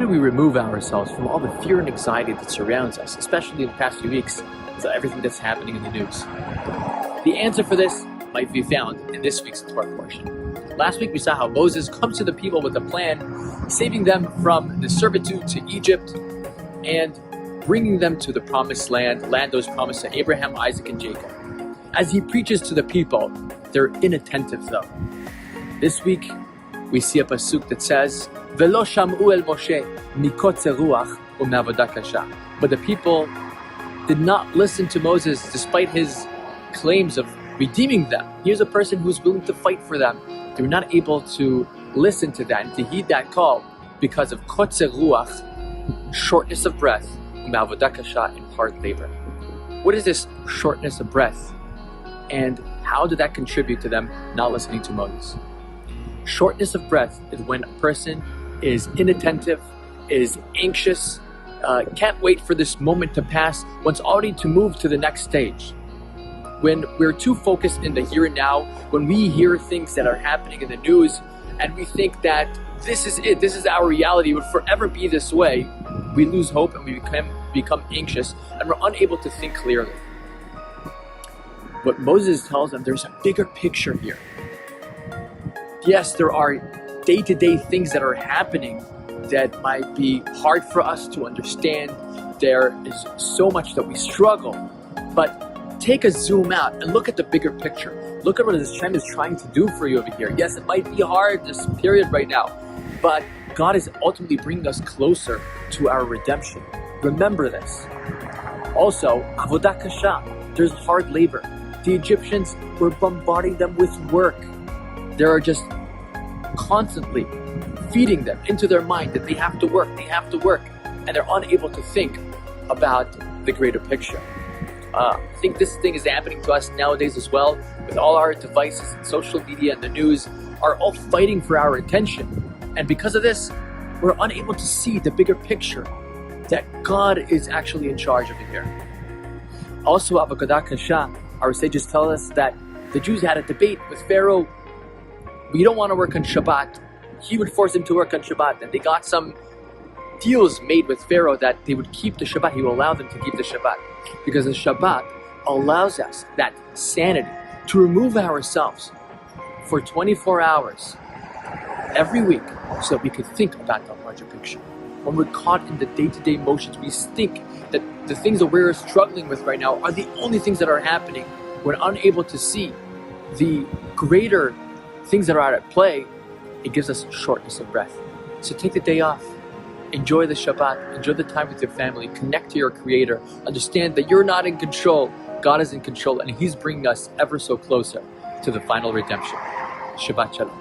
do we remove ourselves from all the fear and anxiety that surrounds us, especially in the past few weeks, with everything that's happening in the news? The answer for this might be found in this week's Torah portion. Last week we saw how Moses comes to the people with a plan, saving them from the servitude to Egypt and bringing them to the promised land that was promised to Abraham, Isaac, and Jacob. As he preaches to the people, they're inattentive though. This week we see a pasuk that says, "Velo sham'u el Moshe mikotze ruach u'me'avodah kasha." But the people did not listen to Moses despite his claims of redeeming them. Here's a person who's willing to fight for them. They were not able to listen to that and to heed that call because of kotze ruach, shortness of breath, u'me'avodah kasha, and hard labor. What is this shortness of breath? And how did that contribute to them not listening to Moses? Shortness of breath is when a person is inattentive, is anxious, can't wait for this moment to pass, wants already to move to the next stage. When we're too focused in the here and now, when we hear things that are happening in the news and we think that this is it, this is our reality, it would forever be this way, we lose hope and we become anxious and we're unable to think clearly. But Moses tells them there's a bigger picture here. Yes, there are day-to-day things that are happening that might be hard for us to understand. There is so much that we struggle. But take a zoom out and look at the bigger picture. Look at what Hashem is trying to do for you over here. Yes, it might be hard this period right now, but God is ultimately bringing us closer to our redemption. Remember this. Also, avodah kasha, there's hard labor. The Egyptians were bombarding them with work. They are just constantly feeding them into their mind that they have to work, and they're unable to think about the greater picture. I think this thing is happening to us nowadays as well, with all our devices and social media and the news are all fighting for our attention. And because of this, we're unable to see the bigger picture that God is actually in charge of it here. Also, avodah kasha, our sages tell us that the Jews had a debate with Pharaoh. We don't want to work on Shabbat. He would force them to work on Shabbat. And they got some deals made with Pharaoh that they would keep the Shabbat. He will allow them to keep the Shabbat. Because the Shabbat allows us that sanity to remove ourselves for 24 hours every week so that we could think about the larger picture. When we're caught in the day-to-day motions, we think that the things that we're struggling with right now are the only things that are happening. We're unable to see the greater things that are at play. It gives us shortness of breath. So take the day off. Enjoy the Shabbat. Enjoy the time with your family. Connect to your Creator. Understand that you're not in control. God is in control, and He's bringing us ever so closer to the final redemption. Shabbat Shalom.